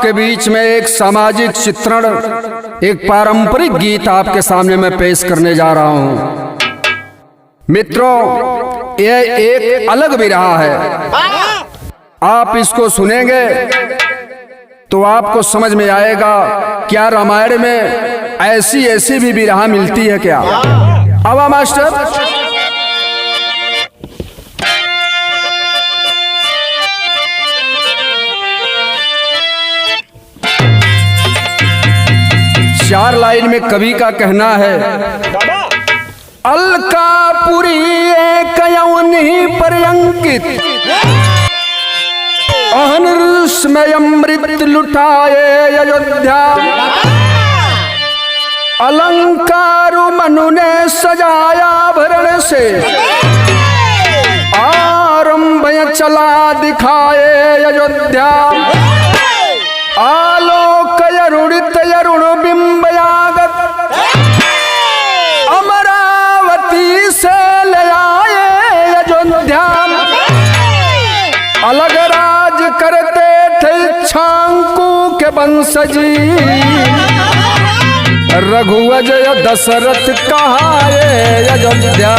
आपके बीच में एक सामाजिक चित्रण, एक पारंपरिक गीत आपके सामने मैं पेश करने जा रहा हूं। मित्रों, यह एक अलग विरहा है। आप इसको सुनेंगे तो आपको समझ में आएगा क्या रामायण में ऐसी ऐसी भी विरहा मिलती है क्या। आवा मास्टर। चार लाइन में कवि का कहना है, अलकापुरी एक यौनि पर अंकित, अहर्ष में अमृत लुटाए अयोध्या, अलंकारु मनु ने सजाया भरण से, आरंभ चला दिखाए अयोध्या, आलोक अरुणित अरुण बिंबयागत, अमरावती से ले आए अयोध्या, अलग राज करते थे इक्ष्वाकु के वंशजी, रघुवंश दशरथ कहाए अयोध्या।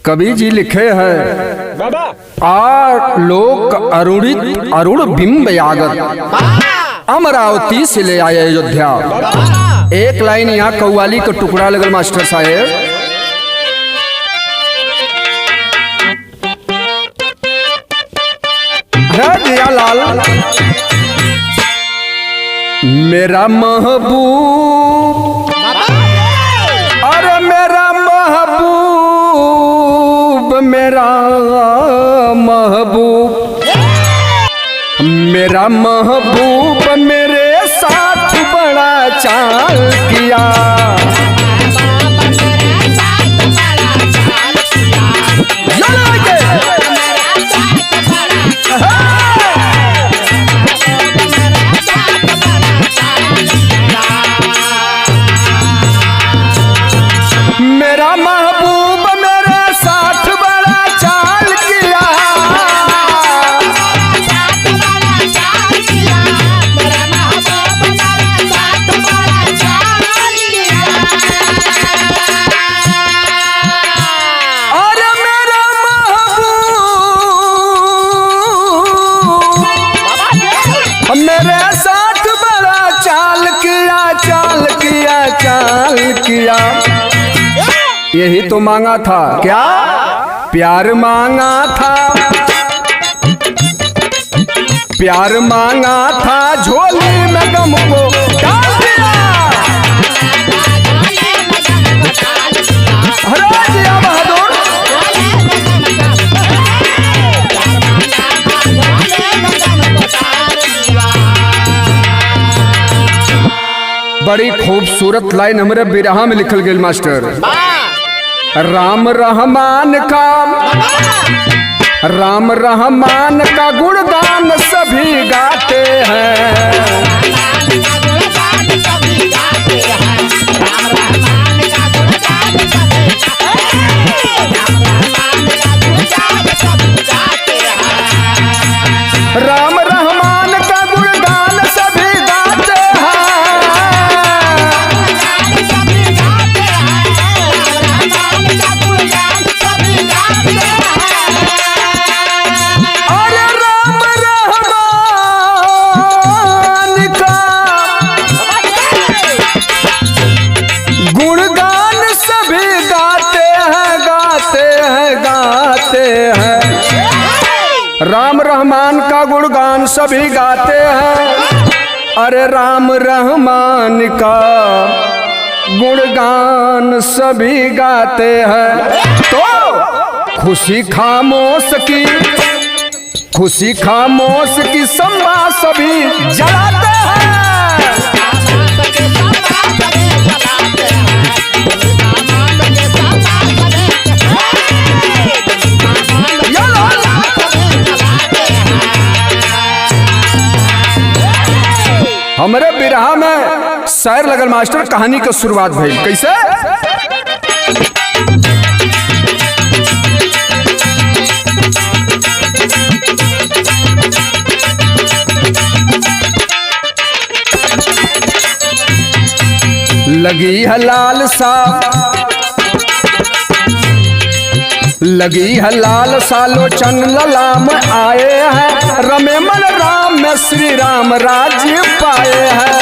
कवि जी लिखे हैं, आलोक अरुणित अरुण बिंब यागत, अमरावती से ले आए अयोध्या। एक लाइन यहाँ कव्वाली का टुकड़ा लगल मास्टर साहेब, है दिया लाल, मेरा महबूब, अरे मेरा महबूब, मेरा महबूब, मेरा महबूब मेरे साथ बड़ा चाल किया, मेरा महबूब मेरे साथ बड़ा चाल किया, और मेरा महबूब मेरे साथ बड़ा चाल किया, चाल किया, चाल किया। यही तो मांगा था, क्या प्यार मांगा था, प्यार मांगा था, झोली में गम को डाल दिया। राजिया बहादुर, बड़ी खूबसूरत लाइन हमारे बिरहा में लिखल गई मास्टर। राम रहमान का, राम रहमान का गुणगान सभी गाते हैं, राम रहमान का गुणगान सभी गाते अरे राम रहमान का गुणगान सभी गाते हैं, गाते हैं, गाते हैं। राम रहमान का गुणगान सभी गाते हैं, अरे राम रहमान का गुणगान सभी गाते हैं। तो खुशी खामोश की, खुशी खामोश की सम्मा सभी जलाते हैं। हमरे बिरहा में शायर लगल मास्टर, कहानी का शुरुआत भइल कैसे? लगी है लालसा, लगी है लालसा लोचन ललाम आए हैं, रमे मन राम में श्री राम राज्य पाए हैं।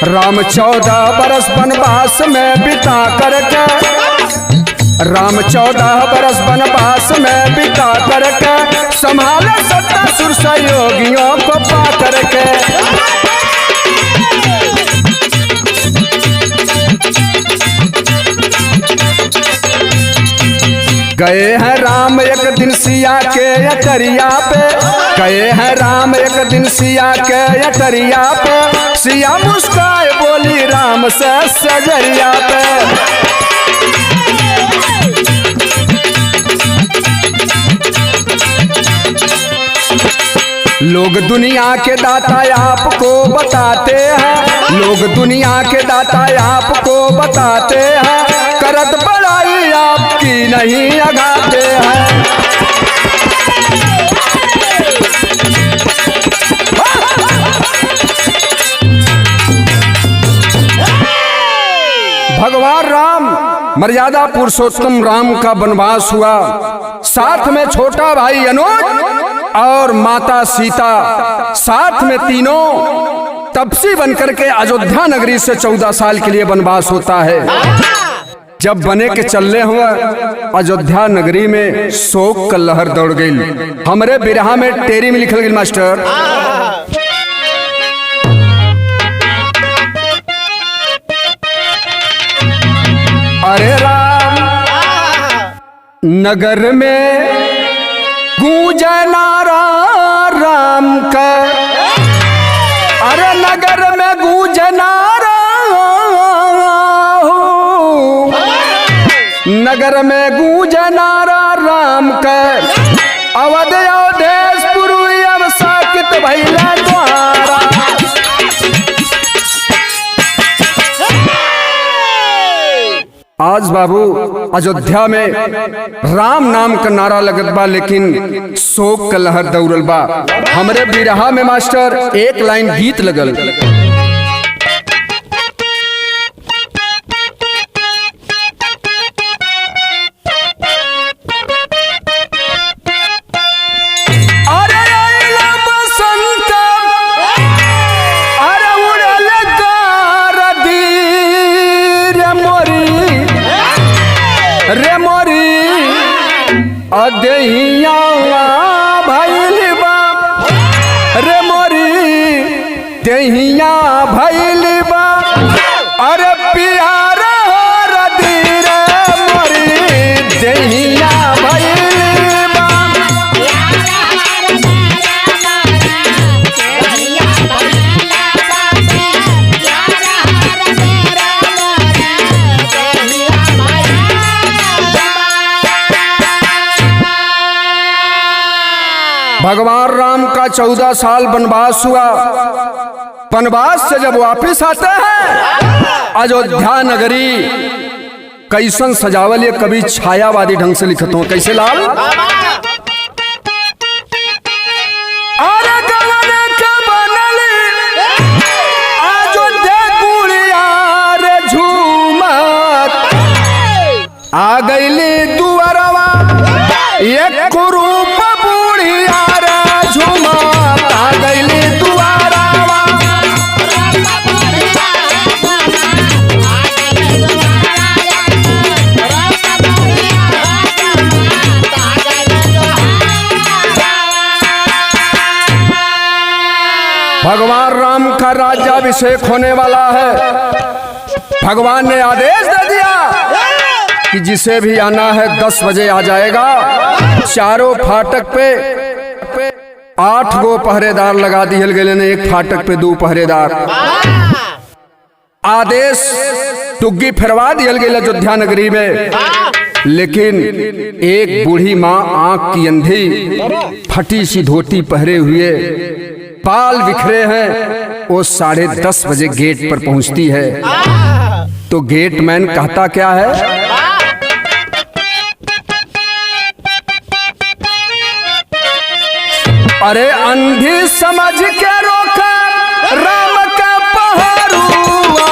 राम 14 बरस वनवास में बिता करके, राम 14 बरस वनवास में बिता करके, संभाले सत्तासुर सहयोगियों को पा करके। गए हैं राम एक दिन सिया के अटरिया पे, गए हैं राम एक दिन सिया के अटरिया पे, सिया मुस्काए बोली राम से सजरिया पे। लोग दुनिया के दाता आपको बताते हैं, लोग दुनिया के दाता आपको बताते हैं, करत बड़ाई आपकी नहीं अगाते हैं। भगवान राम मर्यादा पुरुषोत्तम राम का वनवास हुआ, साथ में छोटा भाई अनुज और माता सीता, साथ में तीनों तपसी बनकर के अयोध्या नगरी से 14 साल के लिए वनवास होता है। जब बने के चलने हुआ अयोध्या नगरी में शोक का लहर दौड़ गई। हमरे बिरहा में टेरी में लिखल गई मास्टर, अरे राम नगर में गूंजे नारा राम का, अरे नगर में गूंजे नारा, नगर में गूंजे नारा राम का, अवध अवधेश पुरी अब साकित भइला द्वारा। आज बाबू अयोध्या में राम नाम का नारा लगत बा, लेकिन शोक का लहर दौड़ल बा। हमरे बिरहा में मास्टर एक लाइन गीत लगल, रे मोरी अदहिया भइल बा, रे मोरी दहिया भइल बा, अरे प्यारा रदी रे मोरी दहिया भइल बा। भगवान राम का 14 साल वनवास हुआ। वनवास से जब वापिस आते हैं अयोध्या नगरी, कैसन सजावल ये कभी छायावादी ढंग से लिखत हो। कैसे लाल? आ गईली दुआरवा एक रूप बुढ़िया रे झुमत, आ गईली दुआरवा। भगवान राम का राज्याभिषेक होने वाला है। भगवान ने आदेश दे दिया कि जिसे भी आना है 10 बजे आ जाएगा। चारों फाटक पे 8 गो पहरेदार लगा दिए गए ने, एक फाटक पे 2 पहरेदार। आदेश टुग्गी फिरवा दिया गया अयोध्या नगरी में लेकिन एक बूढ़ी माँ आंख की अंधी, फटी सी धोती पहरे हुए, बाल बिखरे हैं, वो 10:30 बजे गेट पर पहुंचती है। तो गेटमैन कहता क्या है? अरे अंधी समझ के रोका राम का पहरुआ,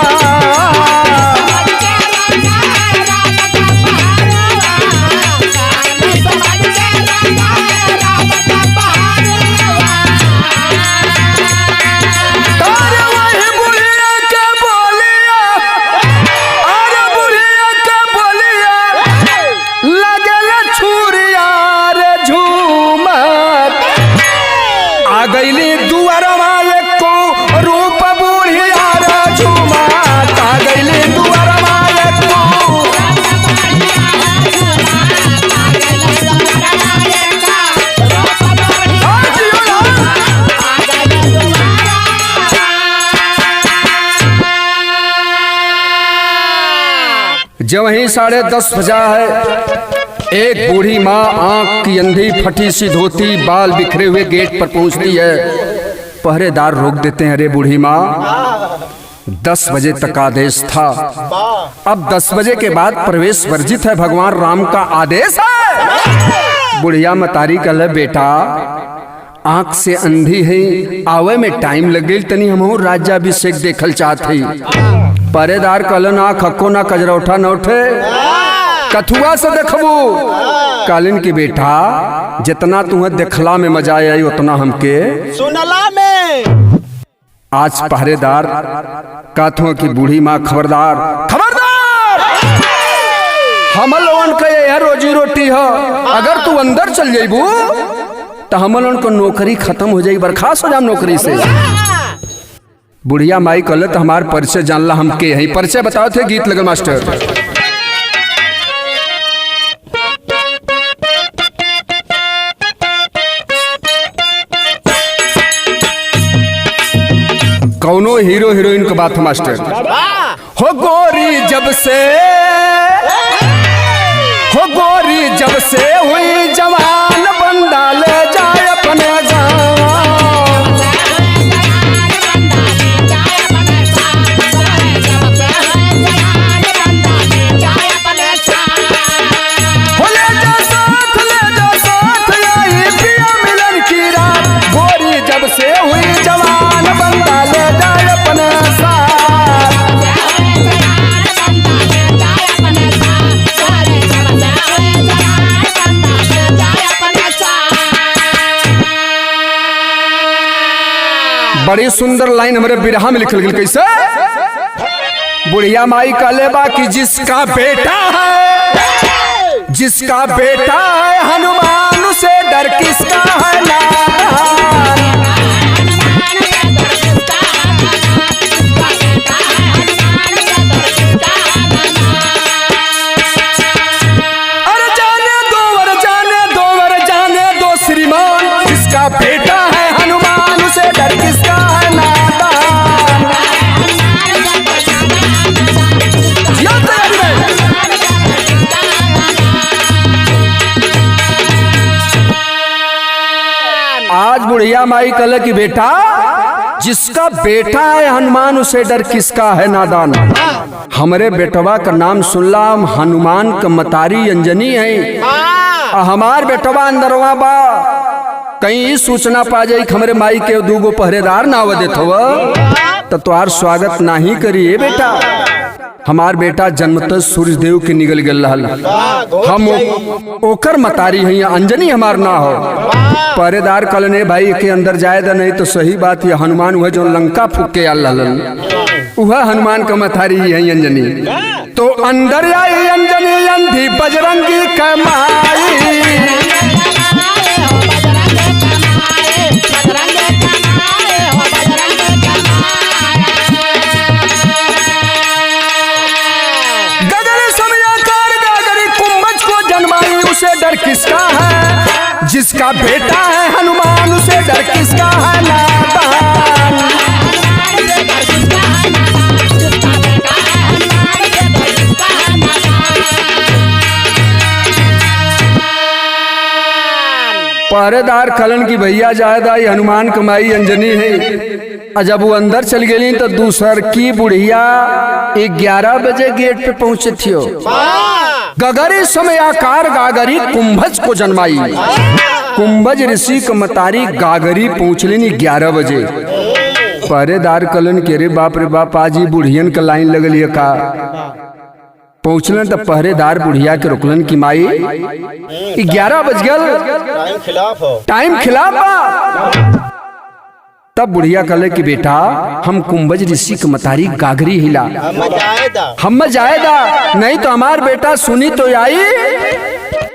जब वहीं 10:30 बजा है, एक बूढ़ी माँ आंख की अंधी, फटी सी धोती, बाल बिखरे हुए गेट पर पहुंचती है। पहरेदार रोक देते हैं। अरे बूढ़ी माँ, 10 बजे तक आदेश था, अब 10 बजे के बाद प्रवेश वर्जित है, भगवान राम का आदेश है। बुढ़िया मतारी कल बेटा आंख से अंधी है, आवे में टाइम लग गई, तनी हम राज्याभिषेक देखल चाहते। पहरेदार कहलन ना खक्को ना कजरौठा न उठे, कथुआ से देखबू। कालिन की बेटा जितना तुम्हें देखला में मजा आई उतना हमके सुनला में। आज पहरेदार काथुआ की बूढ़ी माँ खबरदार खबरदार, हम लोगन के यह रोजी रोटी है, अगर तू अंदर चल जाइबू तो हम लोगन को नौकरी खत्म हो जाई, बर्खास्त हो जाम नौकरी से। बुढ़िया माई कहले तो हमार परिचय जानला, हमके यही परिचय बताओ थे। गीत लगल मास्टर। कौनो हीरो हीरोइन का बात है मास्टर। हो गोरी जब से, हो गोरी जब से हुई जवान, बंदा ले जाए अपने गाँव। बड़ी सुंदर लाइन हमारे बिरहा में लिखल गई। कैसे? बुढ़िया माई कहले बा कि जिसका बेटा है, जिसका बेटा है हनुमान, से डर किसका है नारायण। अरे जाने दो वर, जाने दो वर, जाने दो श्रीमान, जिसका बेटा है हनुमान, से डर किसका है नादान। आज बुढ़िया माई कहले कि बेटा जिसका बेटा है हनुमान, उसे डर किसका है नादान। हमारे बेटवा का नाम सुनला, हनुमान का मतारी अंजनी है, हमार बेटवा अंदरवा बा, कहीं सूचना पा जाई हमारे माई के दूगो पहरेदार ना देत हो तो तुहार स्वागत नहीं करिए बेटा। हमार बेटा जन्मत सूर्य देव के निकल गल रहल, हम ओकर मतारी है, अंजनी हमार ना हो। पहरेदार कलने भाई के अंदर जाए दा, नहीं तो सही बात है, हनुमान वह जो लंका फूक के आल वह हनुमान का मतारी है अंजनी। तो अंदर आई अंजनी अंधी बजरंगी कमाई, उसे डर किसका है, जिसका बेटा है हनुमान, उसे डर किसका है नादान। पहरेदार कलन की भैया जायदा ये हनुमान कमाई अंजनी है। और जब वो अंदर चल गई तो दूसर की बुढ़िया 11 बजे गेट पे पहुंचे थियो। गगरी समय आकार गागरी कुंभज को जन्माई। कुंभज ऋषि क मतारी गागरी पहुंचली 11 बजे। पहरेदार कलन के रे बाप आज ही बुढ़ियन का लाइन लगल का पहुंचलन तो पहरेदार बुढ़िया के रुकलन की माई 11 बज गल टाइम खिलाफ बा। तब बुढ़िया कहले कि बेटा हम कुंभज ऋषि के मतारी गागरी हिला हम जायदा नहीं तो हमार बेटा सुनी तो आई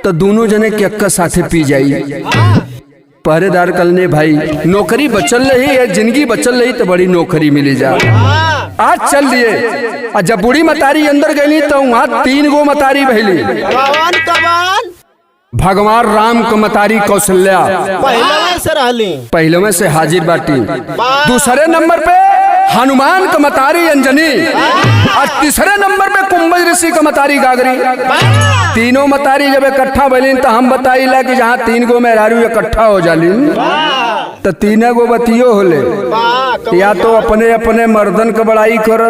तो दोनों जने के अक्का साथे पी जाई। पहरेदार कल ने भाई नौकरी बचल रही है जिंदगी बचल रही तो बड़ी नौकरी मिली जा आज चल दिए। और जब बूढ़ी मतारी अंदर गई तो वहाँ 3 गो मतारी भैली। भगवान राम को मतारी कौशल्या पहले में से हाजिर बाटी। दूसरे नंबर पे हनुमान का मतारी अंजनी और तीसरे नंबर पे कुंभज ऋषि का मतारी गागरी। तीनों मतारी जब इकट्ठा भैली तो हम बताइला कि जहाँ 3 गो मेहरारू इकट्ठा हो जाली तो 3 गो बतियो होले। या तो अपने अपने मर्दन का बड़ाई कर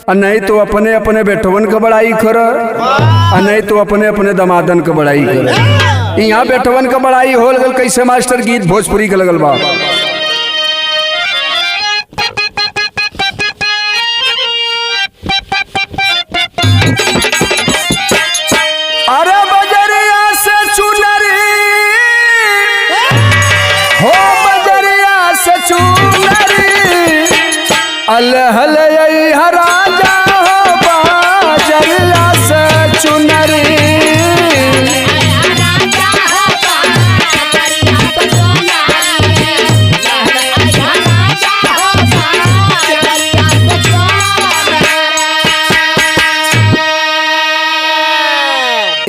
और नहीं तो अपने अपने बेटवन का बड़ाई कर और नहीं तो अपने अपने दमादन का बड़ाई कर। यहाँ बेटवन का बड़ाई हो लगल कैसे मास्टर गीत भोजपुरी का लगल बा। अरे बजरिया से चुनरी हो बजरिया से चुनरी अलहल राजा हो बजरिया से चुनरी।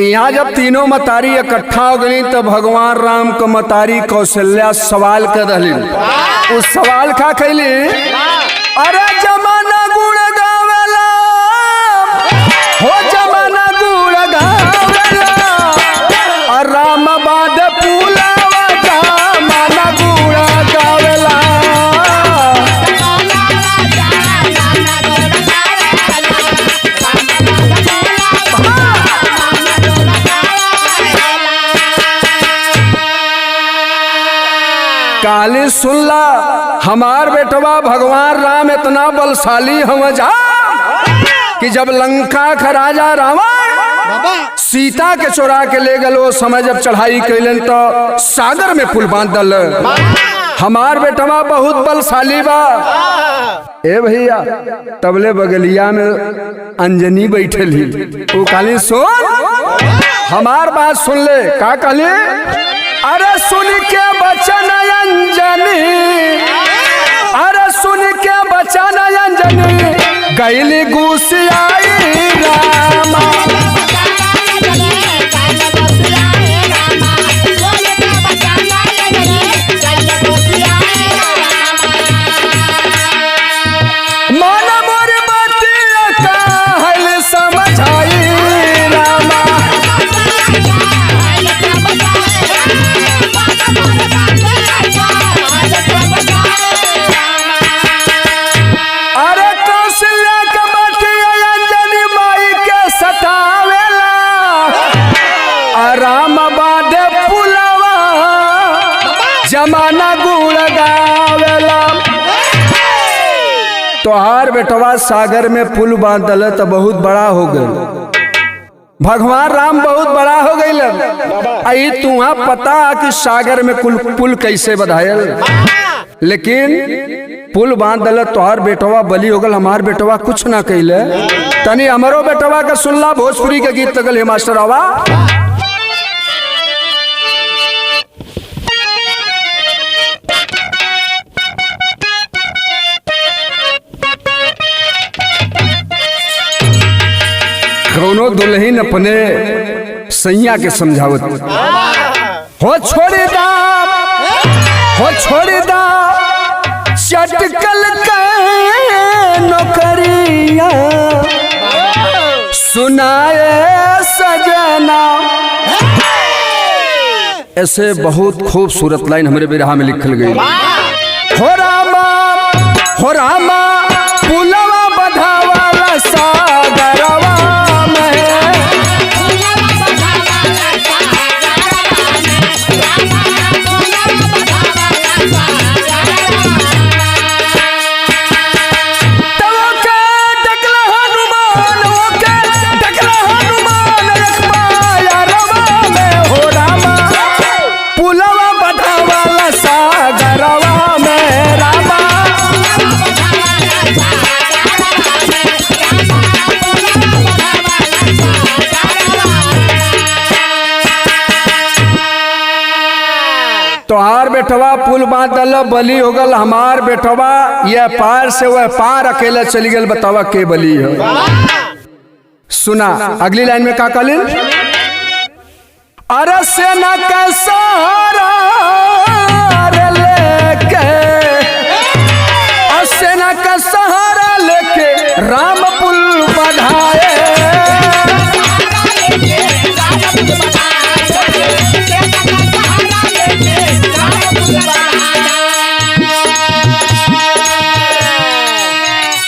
यहाँ जब तीनों मतारी इकट्ठा हो गई तो भगवान राम को मतारी कौशल्या सवाल कर दली। उस सवाल का कैली अरे जमाना गुण गावेला हो जमाना गुण गावेला और राम बाद पुलावा जमाना गुण गावेला। काली सुनला हमार बेटवा भगवान राम इतना बलशाली हम जा कि जब लंका का राजा रावण सीता के चोरा के ले गलो समय जब चढ़ाई कैलन तो सागर में पुल बांध दल। हमार बेटवा बहुत बलशाली बा। ए भैया तबले बगलिया में अंजनी बैठल ही वो काली सुन हमार बात सुन ले का काली। अरे सुन के बचन अंजनी अरे सुन के बचन अंजनी गैली गुसियाई रामा। मन मोर बतिया कहल समझाई रामा। अरे कौशल्या के बतिया अंजनी माई के सतावेला राम बादे पुलवा जमाना गुण गावेला। तोहार बेटवा सागर में पुल बांधल तो बहुत बड़ा हो गए। भगवान राम बहुत बड़ा हो गई। आई तुहा पता कि सागर में पुल कैसे बधायल लेकिन पुल बांध दल तोहार बेटवा बली हो गल। हमार बेटवा कुछ ना कैले तनी हमारो बेटवा का सुनला भोजपुरी के गीत तगल हे मास्टर आवा। कौनो दुल्हन अपने सैया के समझावत हो छोड़ी दा चटकल के नौकरिया सुनाए सजना ऐसे बहुत खूबसूरत लाइन हमारे बिरहा में लिखल गई। हो रामा पुलवा बधावाला सागरवा में, तोहार बेटवा पुल बांध दल बली हो गल, हमार बेटवा ये पार से वह पार अकेला चली गल, बतावा के बली है। सुना अगली लाइन में का कहलिन, अरे सेना का सहारा लेके, सेना का सहारा लेके राम पुल बधाए,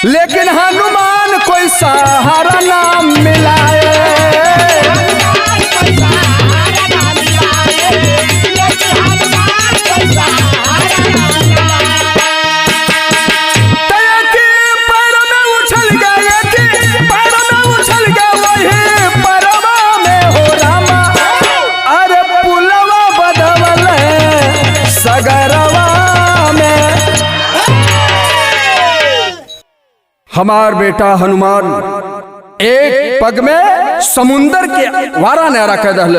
लेकिन हनुमान कोई सहारा ना मिलाए। पैर में उछल गए वही परवा में हो रामा, अरे पुलवा बधवल सगरवा में। हमार बेटा हनुमान एक पग में समुंदर के वारा नहरा कह दहल,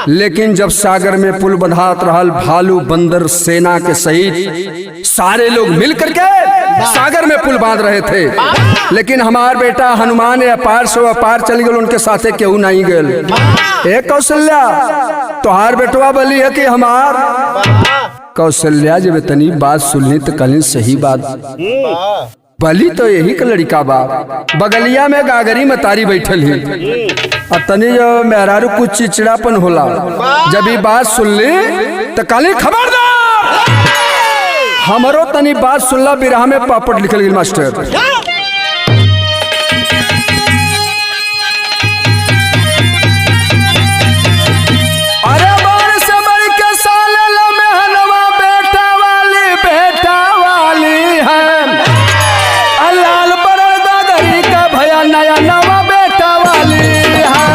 लेकिन जब सागर में पुल बंधात रहल, भालू बंदर सेना के सहित सारे लोग मिल करके सागर में पुल बांध रहे थे, लेकिन हमार बेटा हनुमान अपार से अपार चल गए, उनके साथे केहू नहीं गल। एक कौशल्या तोहार बेटवा बली है कि हमार? कौशल्या जब इतनी बात सुनली तो कल सही बात, बली तो यही का लड़का बा, बगलिया में गागरी मतारी बैठल ही, और तनी जो मेहरारू कुछ चिड़चिड़ापन होला, जब ये बात सुन ली तो काली खबरदार, हमरो तनी बात सुनला, बिरहा में पापड़ लिखल गई मास्टर। अरे बार से बढ़ के साले लमेहनवा बेटा वाली है, लाल बरदा गरी का भया नया नवा बेटा वाली है।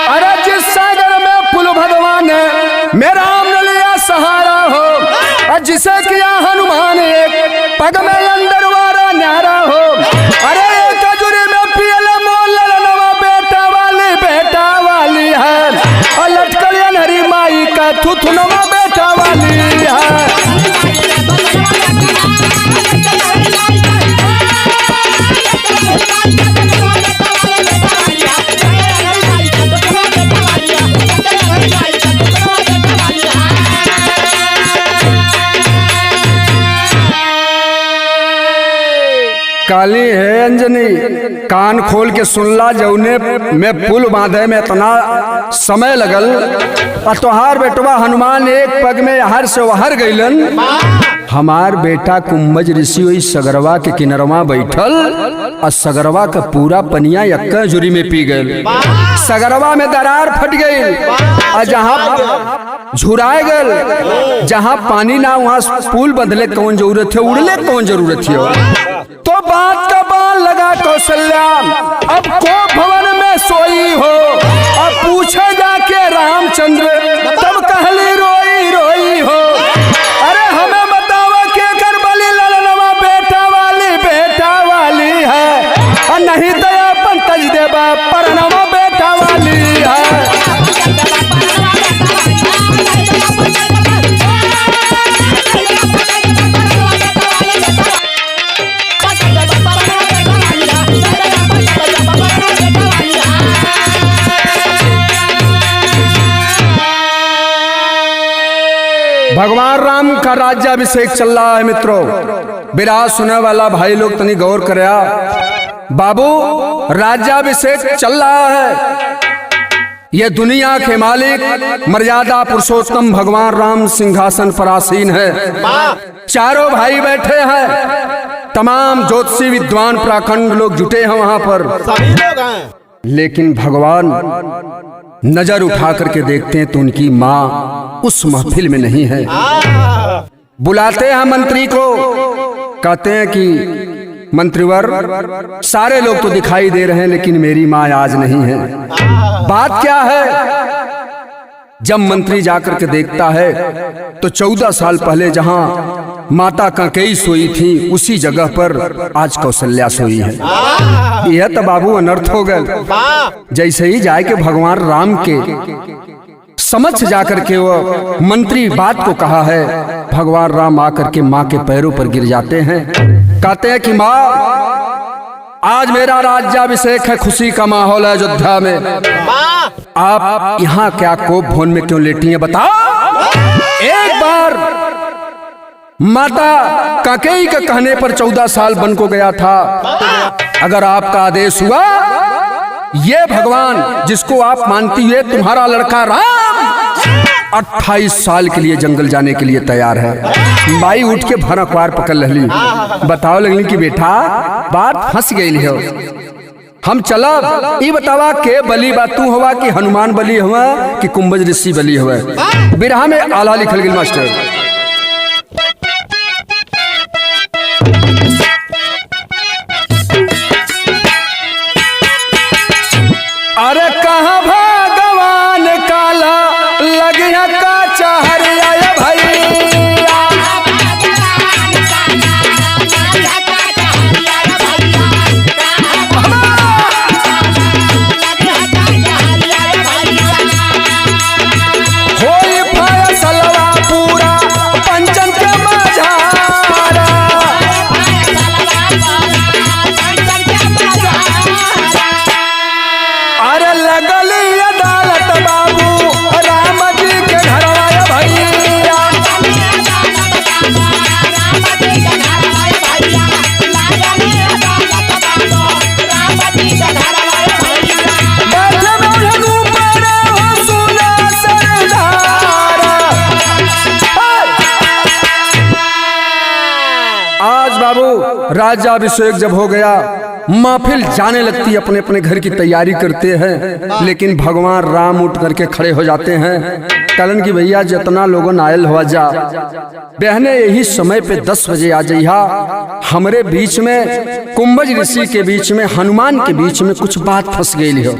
अरे जिस सागर में पुल भगवान मेरा सहारा हो, जिसे किया हनुमान एक पग में अंदर वारा न्यारा हो, अरे एक कजूरी में पियल मोल नवा बेटा वाली है, और लटकल हरी माई का थुथुनवा बेटा वाली है। काली है अंजनी, कान खोल के सुनला, जौने में पुल बांधे में इतना समय लगल, और तोहार बेटवा हनुमान एक पग में हर से वहर गईलन। हमार बेटा कुंभज ऋषि वही सगरवा के किनरवा बैठल, और सगरवा का पूरा पनिया यक्का जुरी में पी गए, सगरवा में दरार फट गई, और जहाँ झुराए गल, जहाँ पानी ना वहाँ पुल बंधले कौन जरूरत है, उड़ले कौन जरूरत है। तो बात का बाल लगा कौशल्या, अब को भवन में सोई हो, अब पूछे जाके रामचंद्र, तब कहली रोई रोई हो, अरे हमें बतावा के कर बली ललनवा बेटा वाली है, और नहीं दया पंतज देवा परनवा बेटा वाली है। भगवान राम का राज्याभिषेक चल रहा है मित्रों। विराज सुनने वाला भाई लोग तनी गौर करया। बाबू राज्याभिषेक चल रहा है। ये दुनिया के मालिक मर्यादा पुरुषोत्तम भगवान राम सिंहासन पर आसीन है। चारों भाई बैठे हैं। तमाम ज्योतिषी विद्वान प्राखंड लोग जुटे हैं वहां पर। सभी लोग हैं। लेकिन भगवान नजर उठा करके देखते हैं तो उनकी माँ उस महफिल में नहीं है। बुलाते हैं मंत्री को, कहते हैं कि मंत्रीवर सारे लोग तो दिखाई दे रहे हैं लेकिन मेरी माँ आज नहीं है। बात क्या है? जब मंत्री जाकर के देखता है तो 14 साल पहले जहां माता कैकेयी सोई थी उसी जगह पर आज कौशल्या सोई है। यह तो बाबू अनर्थ हो गए। जैसे ही जाए के भगवान राम के समझ जाकर के वो मंत्री बात को कहा है, भगवान राम आकर के माँ के पैरों पर गिर जाते हैं। कहते हैं कि माँ आज मेरा राज्याभिषेक है, खुशी का माहौल है अयोध्या में। आप यहाँ क्या कोप भवन में क्यों लेटी हैं बताओ। एक बार माता कैकेयी के कहने पर 14 साल बन को गया था। अगर आपका आदेश हुआ, ये भगवान जिसको आप मानती है तुम्हारा लड़का राम 28 साल के लिए जंगल जाने के लिए तैयार है। माई उठ के भर अखबार पकड़ ली। बताओ लगली कि बेटा बात फंस गई हो, हम चलब। ये बतावा के बलि बातू हुआ कि हनुमान बलि हुआ कि कुंभज ऋषि बलि हुआ। बिरहा में आला लिखल गई मास्टर। अरे कहाँ भगवान काला लगिया का चाहरिया भैया। होई फैसलवा पूरा पंचन के मझारा। अरे लगली अदालत बाबू राम जी के घरवा भैया। आज बाबू राज्याभिषेक जब हो गया, महफिल जाने लगती, अपने अपने घर की तैयारी करते हैं। लेकिन भगवान राम उठ करके खड़े हो जाते हैं। कलन की भैया जितना लोगों आयल हुआ जा बहने यही समय पे 10 बजे आ जइहा। हमरे बीच में कुंभज ऋषि के बीच में हनुमान के बीच में कुछ बात फंस गई हो।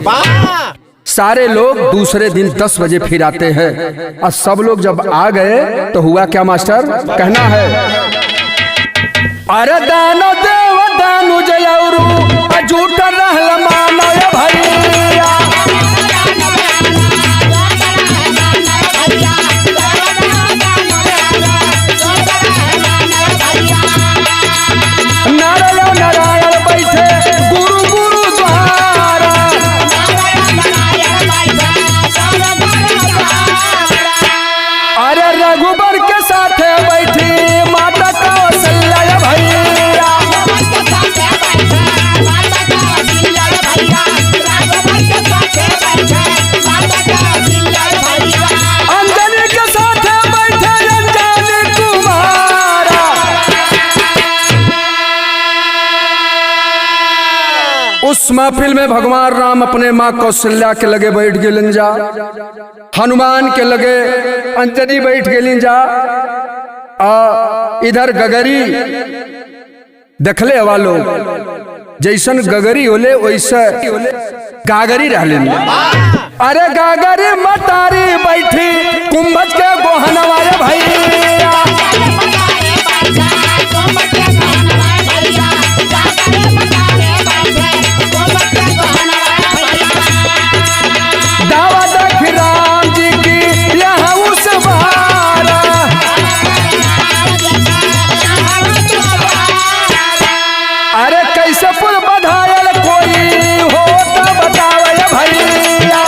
सारे लोग दूसरे दिन 10 बजे फिर आते हैं। और सब लोग जब आ गए तो हुआ क्या मास्टर? कहना है अरे दानो देव दानु जयरू झूठ रहल मानो भैया। नारायण नारायण बैठे गुरु गुरु द्वारा। अरे रघुबर के साथ बैठी माता कौशल्या भैया। अंजनी के साथ बैठे अंजनी कुमारा। उस महफिल में भगवान राम अपने माँ कौशल्या के लगे बैठ गए जा, हनुमान के लगे अंजनी बैठ गए जा। इधर गगरी देखले वालो जैसन गगरी होले वैसे गागरी रहले। अरे गागरी मतारी बैठी कुंभज के गोहनवा भैया। दावा देख राम जी की यहाँ उस बारा। अरे कैसे पुल बधायल कोई हो तो बतावे भैया।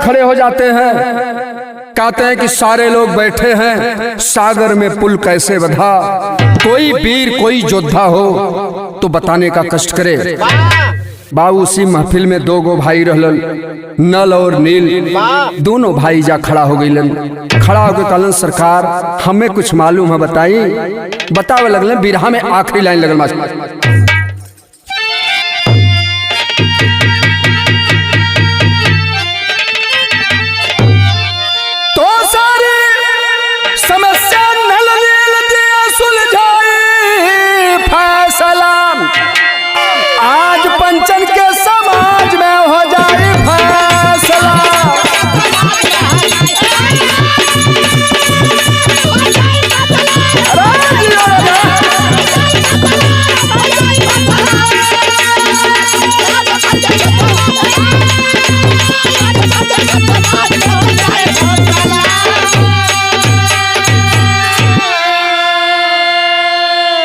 खड़े हो जाते हैं, कहते हैं कि सारे लोग बैठे हैं, सागर में पुल कैसे बंधा, कोई वीर कोई योद्धा हो तो बताने का कष्ट करे। बाबू उसी महफिल में दो गो भाई रहलन, नल और नील, दोनों भाई जा खड़ा हो गईलन। खड़ा होकर कहलन सरकार हमें कुछ मालूम है, बताई। बतावे लगलन, बिरहा में आखिरी लाइन लगल मास्टर, तो सारी समस्या नल नील दिया सुलझाई फैसला, आज पंचन के समाज में हो जाए फैसला।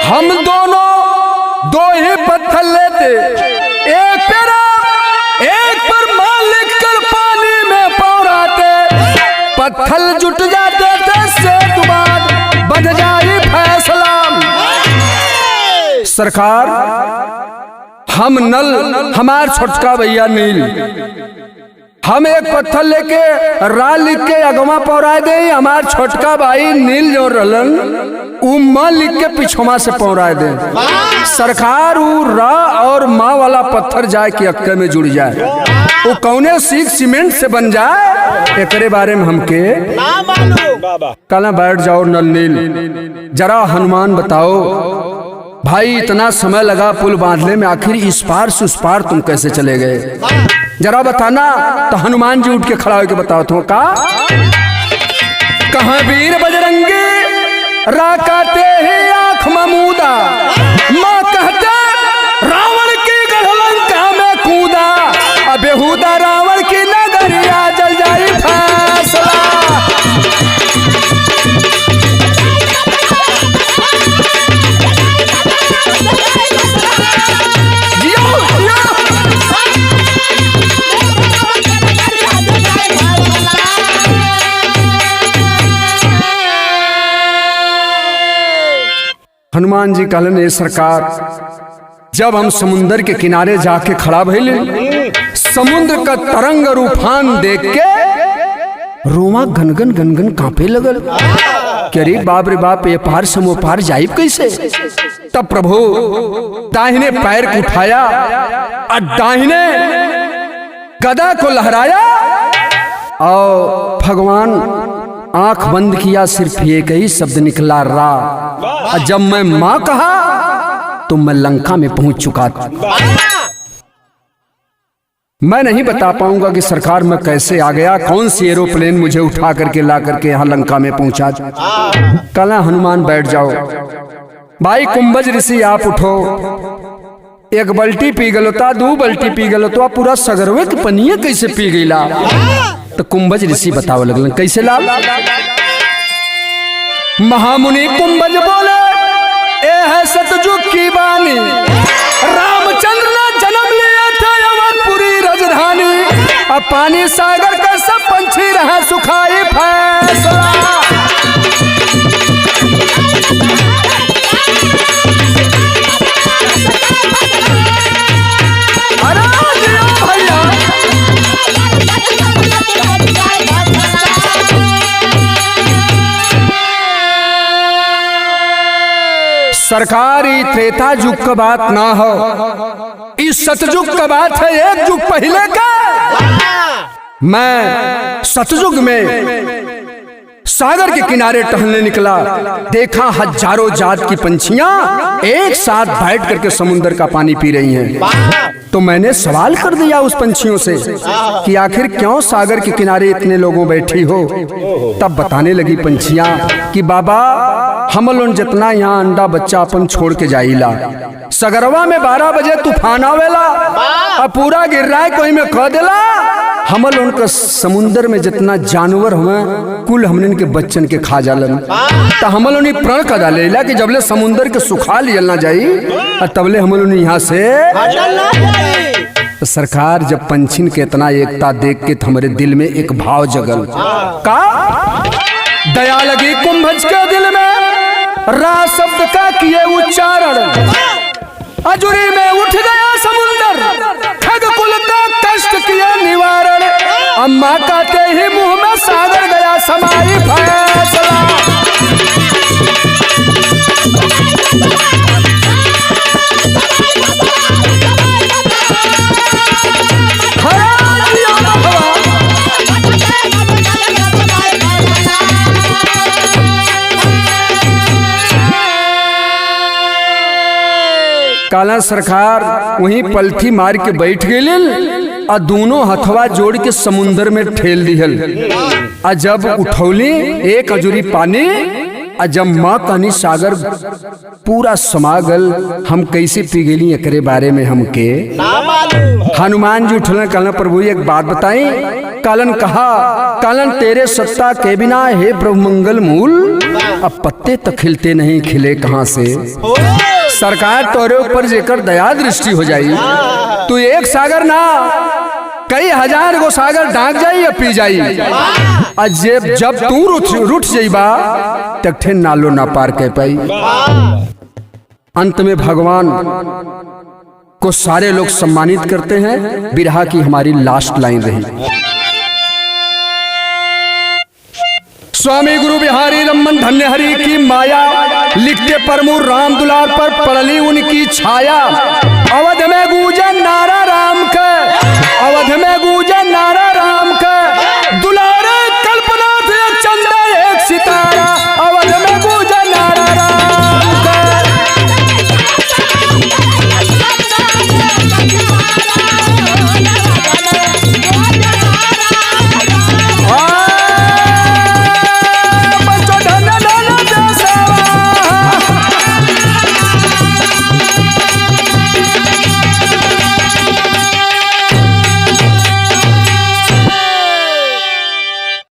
हम दोनों दो ही पत्थर लेते, एक पर माल लिख कर पानी में पौराते, पत्थर जुट जाते थे से तुम्हारा बन जाए फैसला। सरकार हम नल, हमार छोटका भैया नील, हम एक पत्थर लेके रा लिख के अगवा पौरा दे, हमार छोटका भाई नील जो रहलन उ माँ लिख के पिछवा से पौरा दे। सरकार उ रा और माँ वाला पत्थर जाए कि अक्के में जुड़ जाए, वो कौने सीख सीमेंट से बन जाए, एकरे बारे में हमके कहना। बैठ जाओ नल नील, जरा हनुमान बताओ भाई, इतना समय लगा पुल बांधने में, आखिर इस पार से उस पार तुम कैसे चले गए, जरा बताना। तो हनुमान जी उठ के खड़ा होकर बताओ तो का, कहाँ वीर बजरंगी राकाते ही आंख ममूदा, माँ कहते रावण की गढ़लंका में कूदा, अब बेहुदा रावण की नगरिया जल जाई फैसला। हनुमान जी कहलन, ए सरकार जब हम समुन्द्र के किनारे जाके खड़ा भइले, समुद्र का तरंग और उफान देख के रोमा गनगन गनगन कांपे लगल कि अरे बाप रे बाप, ये पार से वो पार जाइब कैसे। तब प्रभु दाहिने पैर को उठाया और दाहिने गदा को लहराया और भगवान आंख बंद किया, सिर्फ एक ही शब्द निकला रा, और जब मैं मां कहा तो मैं लंका में पहुंच चुका था। मैं नहीं बता पाऊंगा कि सरकार मैं कैसे आ गया, कौन सी एरोप्लेन मुझे उठा करके ला करके यहां लंका में पहुंचा। कहला हनुमान बैठ जाओ। भाई कुंभज ऋषि आप उठो, एक बल्टी पी गलोता, दो बल्टी पी गलोता, पूरा सगरवे के पनिया कैसे पी गईला। तो कुंभज ऋषि बताओ लगलन कैसे लाल। महामुनि कुंभज बोले, ए है सतयुग की बानी, रामचंद्र ने जन्म लिया था अवधपुरी राजधानी, अब पानी सागर का सब पंछी रहा सुखाई फैसला। सरकारी त्रेता युग का बात ना हो, इस सतयुग का बात है, एक युग पहले का। मैं सतयुग में सागर के किनारे टहलने निकला, देखा हजारों जात की पंछियां एक साथ बैठ करके समुद्र का पानी पी रही हैं। तो मैंने सवाल कर दिया उस पंछियों से कि आखिर क्यों सागर के किनारे इतने लोगों बैठी हो। तब बताने लगी पंछियां कि बाबा हम लोग जितना यहाँ अंडा बच्चा अपन छोड़ के जाइला, सगरवा में 12 बजे तूफान आवेला और पूरा गिर रहा है, कोई में कह देला, हम लोग का समुन्द्र में जितना जानवर हमें कुल हमने के बच्चन के खा जालन। तो हम लोग प्रण कदा लेला कि जबले समुन्द्र के सुखा लियल ना जाई और तबले हम लोग यहाँ से तो सरकार जब पंछिन के इतना एकता देख के हमारे दिल में एक भाव जगल का दया लगी कुंभज के दिल में रा शब्द का किए उच्चारण अजुरी में उठ गया समुंदर खग कुल का कष्ट किया निवारण अम्मा कहते ही मुंह में सागर गया समाई फैसला काला सरकार वहीं पलथी मार के बैठ गए और दोनों हथवा जोड़ के समुंदर में ठेल दिहल। आ जब उठौली एक अजूरी पानी आ जब माँ कहनी सागर पूरा समागल हम कैसे पी गेली एकरे बारे में हमके हनुमान जी उठल कहना प्रभु एक बात बताई कालन कहा कालन तेरे सत्ता के बिना हे प्रभु मंगल मूल अब पत्ते तो खिलते नहीं खिले कहाँ से सरकार तोरे ऊपर जेकर दया दृष्टि हो जाई तू एक सागर ना कई हजार गो सागर डाक जाई या पी जाई जब तू रूठ जाइबा तठे नालो ना पार कह पाई। अंत में भगवान को सारे लोग सम्मानित करते हैं। बिरहा की हमारी लास्ट लाइन रही स्वामी गुरु बिहारी रमन धन्य हरि की माया लिखते प्रमुख राम दुलार पर पड़ली उनकी छाया अवध में गूंजे नारा राम के अवध में